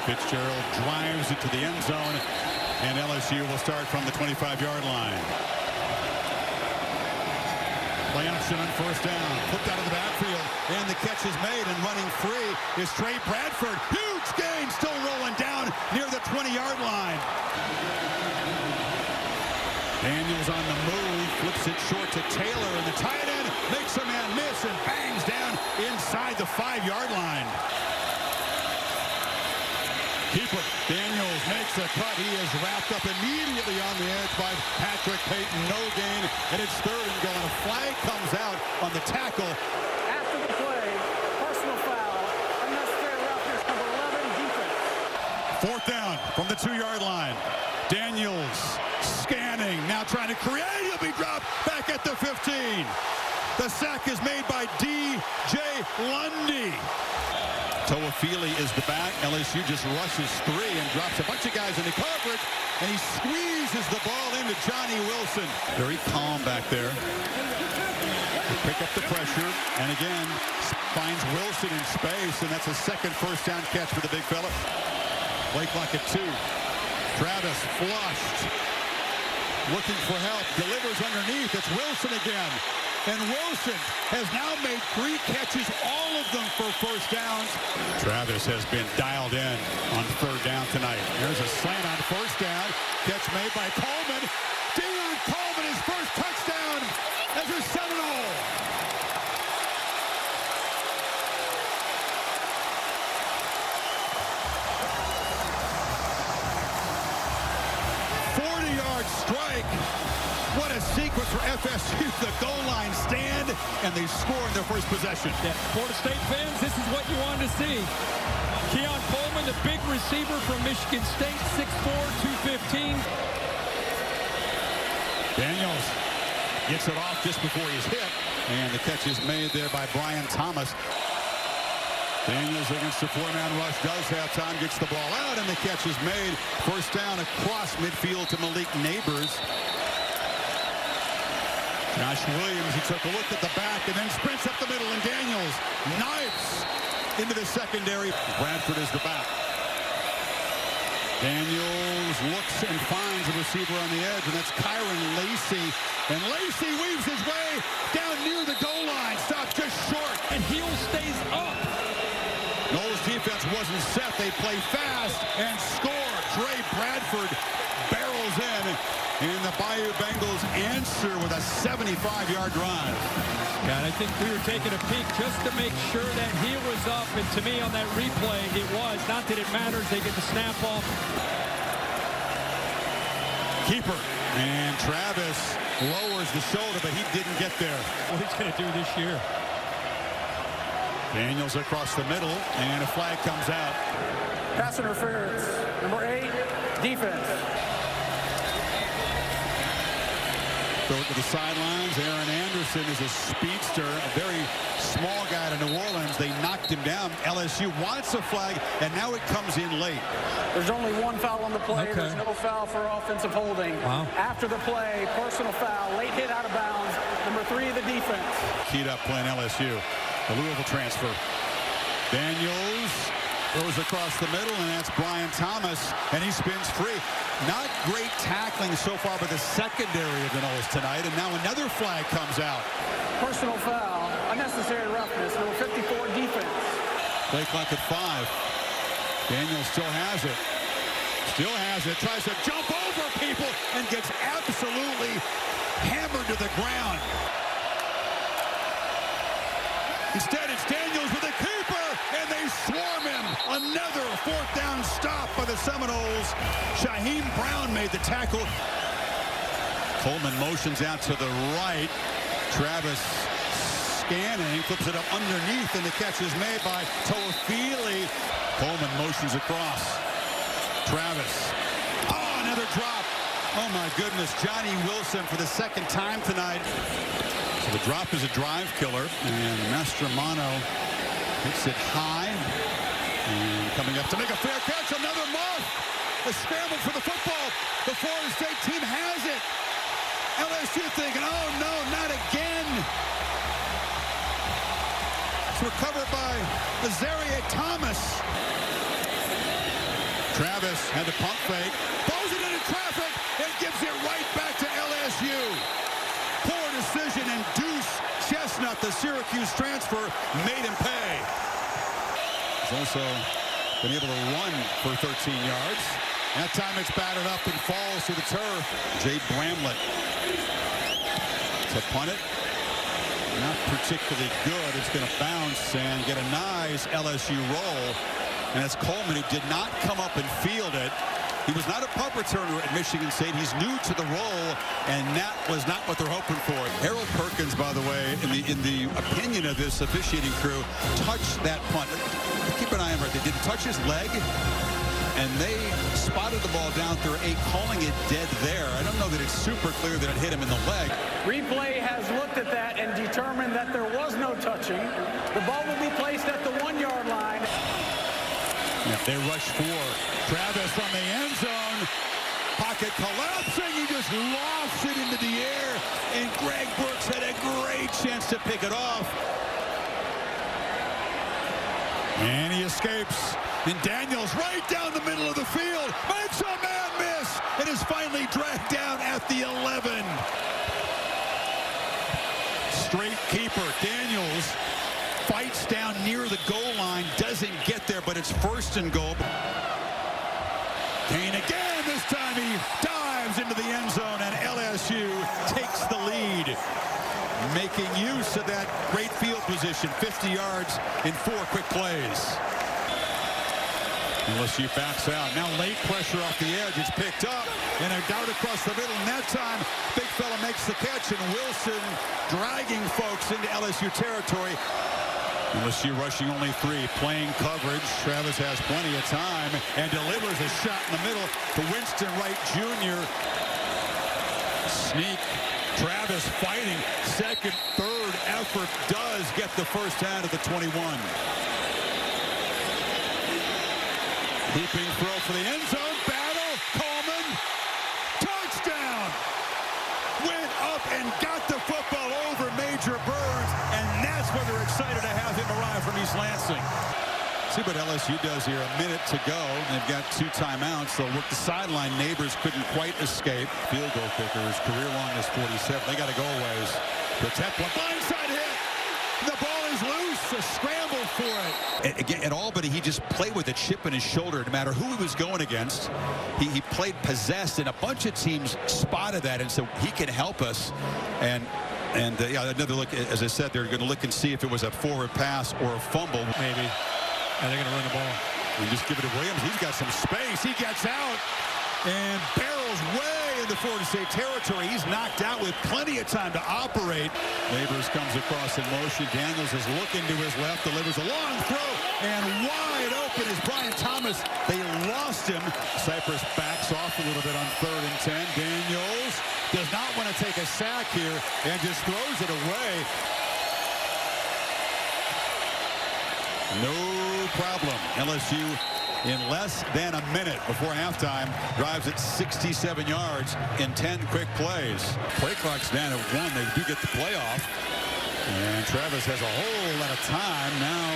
Fitzgerald drives it to the end zone, and LSU will start from the 25-yard line. Play action on first down. Flipped out of the backfield, and the catch is made, and running free is Trey Bradford. Huge gain, still rolling down near the 20-yard line. Daniels on the move, flips it short to Taylor, and the tight end makes a man miss and bangs down inside the 5-yard line. Keeper Daniels makes a cut. He is wrapped up immediately on the edge by Patrick Payton. No gain, and it's third and going. A flag comes out on the tackle. After the play, personal foul, unnecessary roughness, number 11, defense. Fourth down from the 2-yard line. Daniels scanning, now trying to create. He'll be dropped back at the 15. The sack is made by D.J. Lundy. Toafili is the back. LSU just rushes 3 and drops a bunch of guys into coverage, and he squeezes the ball into Johnny Wilson. Very calm back there. They pick up the pressure, and again, finds Wilson in space, and that's a second first down catch for the big fella. Play clock at 2. Travis flushed. Looking for help. Delivers underneath. It's Wilson again. And Wilson has now made 3 catches, all of them for first downs. Travis has been dialed in on third down tonight. There's a slant on first down. Catch made by Coleman. Deion Coleman, his first touchdown as a Seminole. Strike. What a sequence for FSU. The goal line stand, and they score in their first possession. Yeah, Florida State fans, this is what you wanted to see. Keon Coleman, the big receiver from Michigan State, 6'4", 215. Daniels gets it off just before he's hit, and the catch is made there by Brian Thomas. Daniels against the 4-man rush, does have time, gets the ball out, and the catch is made. First down across midfield to Malik Neighbors. Josh Williams, he took a look at the back and then sprints up the middle, and Daniels knifes into the secondary. Bradford is the back. Daniels looks and finds a receiver on the edge, and that's Kyron Lacey. And Lacey weaves his way down near the goal line, stopped just short. And heel stays up. Noles defense wasn't set. They play fast and score. Trey Bradford barrels in, and the Bayou Bengals answer with a 75-yard drive. God, I think we were taking a peek just to make sure that heel was up, and to me on that replay, it was. Not that it matters. They get the snap off. Keeper, and Travis lowers the shoulder, but he didn't get there. What he's going to do this year. Daniels across the middle, and a flag comes out. Pass interference, number 8, defense. Throw it to the sidelines. Aaron Anderson is a speedster, a very small guy to New Orleans. They knocked him down. LSU wants a flag, and now it comes in late. There's only 1 foul on the play. Okay. There's no foul for offensive holding. Wow. After the play, personal foul, late hit out of bounds, number 3 of the defense. Keyed up playing LSU. The Louisville transfer. Daniels throws across the middle, and that's Brian Thomas, and he spins free. Not great tackling so far by the secondary of the Noles tonight, and now another flag comes out. Personal foul, unnecessary roughness, number 54 defense. Play clock at 5. Daniels still has it. Still has it. Tries to jump over people and gets absolutely hammered to the ground. Instead, it's Daniels with a keeper, and they swarm him. Another 4th down stop by the Seminoles. Shaheem Brown made the tackle. Coleman motions out to the right. Travis scanning, flips it up underneath, and the catch is made by Toafili. Coleman motions across. Travis. Oh, another drop. Oh, my goodness. Johnny Wilson for the 2nd time tonight. So the drop is a drive killer, and Mastromano hits it high. And coming up to make a fair catch, another muff. A scramble for the football. The Florida State team has it. LSU thinking, oh no, not again. It's recovered by Azaria Thomas. Travis had the pump fake, throws it into traffic, and gives it right back to LSU. Poor decision, and Deuce Chestnut, the Syracuse transfer, made him pay. He's also been able to run for 13 yards. That time it's batted up and falls to the turf. Jade Bramlett to punt it. Not particularly good. It's going to bounce and get a nice LSU roll. And that's Coleman, who did not come up and field it. He was not a punt returner at Michigan State. He's new to the role, and that was not what they're hoping for. Harold Perkins, by the way, in the opinion of this officiating crew, touched that punt. Keep an eye on it. They didn't touch his leg, and they spotted the ball down through 8, calling it dead there. I don't know that it's super clear that it hit him in the leg. Replay has looked at that and determined that there was no touching. The ball will be placed at the 1-yard line. They rush 4. Travis on the end zone. Pocket collapsing. He just lofts it into the air. And Greg Brooks had a great chance to pick it off. And he escapes. And Daniels right down the middle of the field. Makes a man miss. And is finally dragged down at the 11. Straight keeper. Daniels fights down near the goal line, doesn't get there, but it's 1st and goal. Kane again, this time he dives into the end zone, and LSU takes the lead, making use of that great field position, 50 yards in 4 quick plays. LSU backs out. Now late pressure off the edge. It's picked up, and a dart across the middle, and that time big fella makes the catch, and Wilson dragging folks into LSU territory. LSU rushing only 3, playing coverage. Travis has plenty of time and delivers a shot in the middle to Winston Wright Jr. Sneak. Travis fighting. 2nd, 3rd effort does get the first down at the 21. Keeping throw for the end zone. Battle. Coleman. Touchdown. Went up and got the football over Major Burns, and that's when they're excited to have him arrive from East Lansing. See what LSU does here. A minute to go. They've got 2 timeouts. They'll work the sideline. Neighbors couldn't quite escape. Field goal kickers. Career long is 47. They got to go ways. Protect one. Blindside hit. The ball is loose. A scramble for it. Again, at Albany, he just played with a chip in his shoulder. No matter who he was going against, he played possessed, and a bunch of teams spotted that and said, he can help us. And yeah, another look. As I said, they're going to look and see if it was a forward pass or a fumble. Maybe. And they're going to run the ball. And just give it to Williams. He's got some space. He gets out and barrels way into Florida State territory. He's knocked out with plenty of time to operate. Neighbors comes across in motion. Daniels is looking to his left, delivers a long throw, and wide open is Brian Thomas. They lost him. Cypress backs off a little bit on 3rd and 10. Daniels does not want to take a sack here and just throws it away. No problem. LSU in less than a minute before halftime drives it 67 yards in 10 quick plays. Play clock's down at 1. They do get the playoff. And Travis has a whole lot of time now,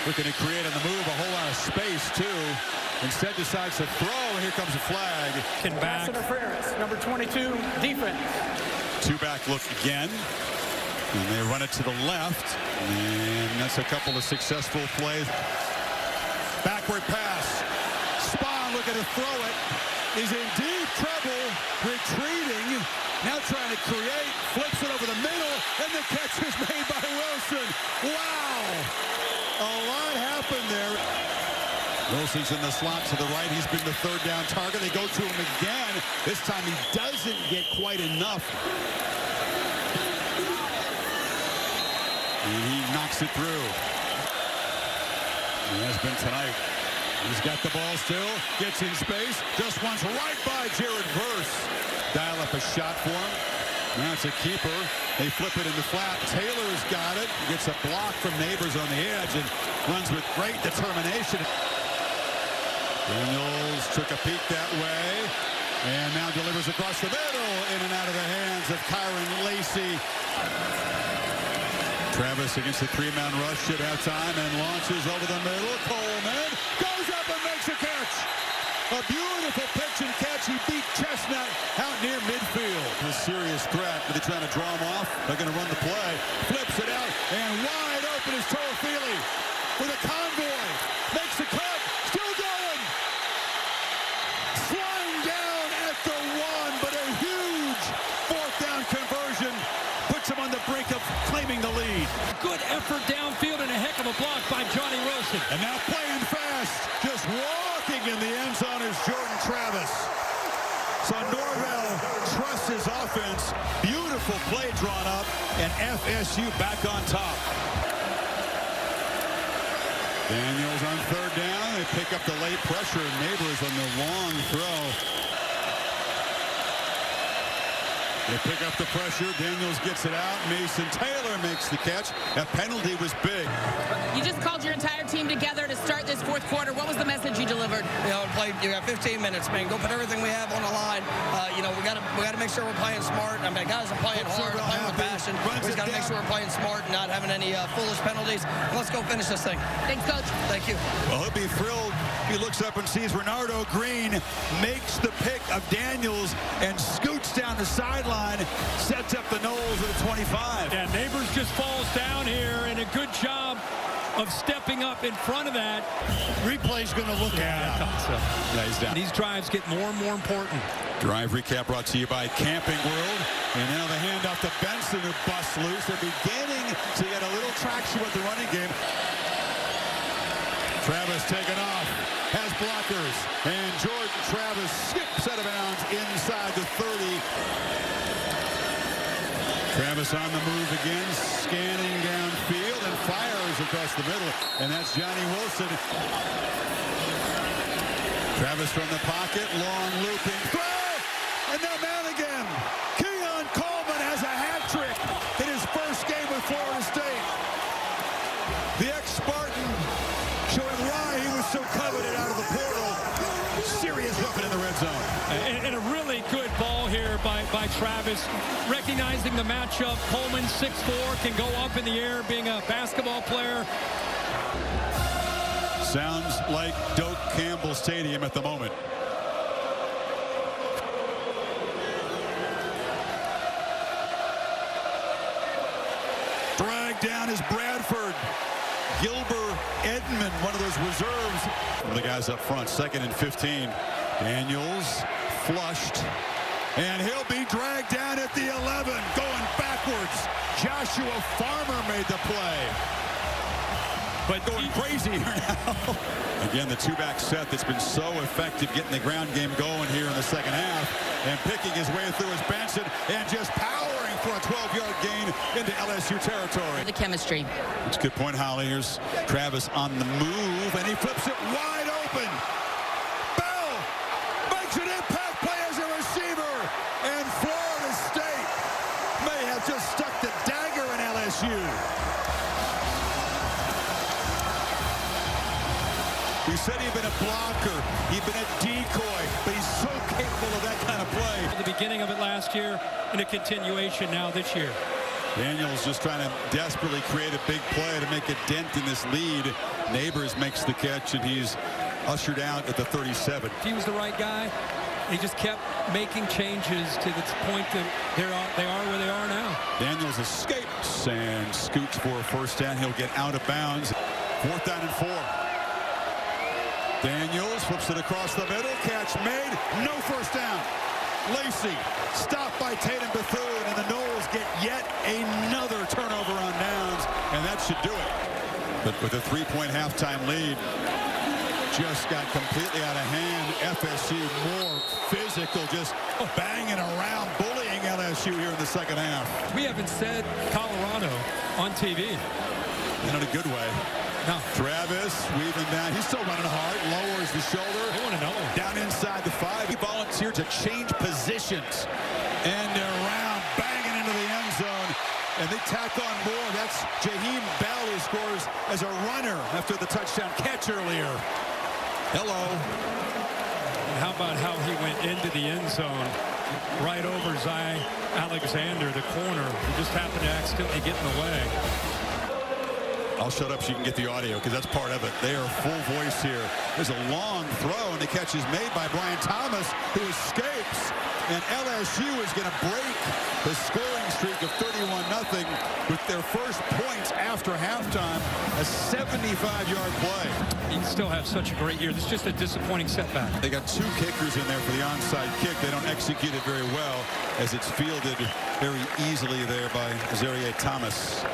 looking to create on the move, a whole lot of space too. Instead decides to throw, and here comes a flag. Pass interference, number 22, defense. 2-back look again. And they run it to the left. And that's a couple of successful plays. Backward pass. Spahn looking to throw it. Is in deep trouble. Retreating. Now trying to create. Flips it over the middle. And the catch is made by Wilson. Wow. A lot happened there. Wilson's in the slot to the right. He's been the 3rd down target. They go to him again. This time he doesn't get quite enough. And he knocks it through. He has been tonight. He's got the ball still. Gets in space. Just runs right by Jared Verse. Dial up a shot for him. Now it's a keeper. They flip it in the flat. Taylor's got it. Gets a block from Neighbors on the edge and runs with great determination. Daniels took a peek that way. And now delivers across the middle. In and out of the hands of Kyron Lacey. Travis against the 3-man rush at halftime and launches over the middle. Coleman goes up and makes a catch. A beautiful pitch and catch. He beat Chestnut out near midfield. A serious threat, but they're trying to draw him off. They're going to run the play. Flips it out, and wide open is Toafili with a convoy. Makes the cut. Still going. Flying down at the one, but a huge fourth down conversion puts him on the brink of claiming the lead. Good effort downfield and a heck of a block by Johnny Wilson. And now playing fast, just walking in the end zone is Jordan Travis. So Norvell trusts his offense. Beautiful play drawn up, and FSU back on top. Daniels on third down. They pick up the late pressure. Neighbors on the long throw. They pick up the pressure. Daniels gets it out. Mason Taylor makes the catch. That penalty was big. You just called your entire team together to start this fourth quarter. What was the message you delivered? You got 15 minutes, man. Go put everything we have on the line. We got to make sure we're playing smart. I mean, guys are playing hard, playing with passion. We got to make sure we're playing smart and not having any foolish penalties. Let's go finish this thing. Thanks, Coach. Thank you. Well, he'll be thrilled. He looks up and sees Renardo Green makes the pick of Daniels and scoots down the sideline, sets up the Noles at the 25. Yeah, Neighbors just falls down here, and a good job of stepping up in front of that. Replay's going to look at it. I thought so. Yeah, he's down. These drives get more and more important. Drive recap brought to you by Camping World. And now the handoff to Benson, who busts loose. They're beginning to get a little traction with the running game. Travis taken off, has blockers, and Jordan Travis skips out of bounds inside the 30. Travis on the move again, scanning downfield and fires across the middle, and that's Johnny Wilson. Travis from the pocket, long looping throw, and now Madigan. Keon Coleman has a hat trick in his first game with Florida State. The ex-Spartan showing why he was so coveted out of the portal. Serious weapon in the red zone. And a really good ball here by Travis. Recognizing the matchup, Coleman 6'4", can go up in the air being a basketball player. Sounds like Doak Campbell Stadium at the moment. Dragged down is Bradford. Gilbert Edmond, one of those reserves. One of the guys up front, 2nd and 15. Daniels flushed. And he'll be dragged down at the 11, going backwards. Joshua Farmer made the play. But going crazy here now. Again, the two-back set that's been so effective getting the ground game going here in the second half. And picking his way through is Benson and just powering for a 12-yard gain into LSU territory. The chemistry. It's a good point, Holly. Here's Travis on the move, and he flips it wide open. Bell makes an impact play as a receiver. And Florida State may have just stuck the dagger in LSU. He said he'd been a blocker, he'd been a decoy, but he's so capable of that kind of play. At the beginning of it last year and a continuation now this year. Daniels just trying to desperately create a big play to make a dent in this lead. Neighbors makes the catch, and he's ushered out at the 37. If he was the right guy, he just kept making changes to the point that they are where they are now. Daniels escapes and scoots for a first down. He'll get out of bounds. 4th down and 4. Daniels flips it across the middle. Catch made. No first down. Lacey stopped by Tatum Bethune, and the Noles get yet another turnover on downs, and that should do it. But with a 3-point halftime lead, just got completely out of hand. FSU more physical, just banging around, bullying LSU here in the second half. We haven't said Colorado on TV. And in a good way. No. Travis weaving down. He's still running hard. Lowers the shoulder. I want to know. Down inside the 5. He volunteered to change positions. And around, banging into the end zone. And they tack on more. That's Jaheim Bell, who scores as a runner after the touchdown catch earlier. Hello. And how about how he went into the end zone right over Zy Alexander, the corner, who just happened to accidentally get in the way. I'll shut up so you can get the audio because that's part of it. They are full voice here. There's a long throw, and the catch is made by Brian Thomas, who escapes. And LSU is going to break the scoring streak of 31-0 with their first points after halftime, a 75-yard play. You still have such a great year. This is just a disappointing setback. They got 2 kickers in there for the onside kick. They don't execute it very well as it's fielded very easily there by Zaire Thomas.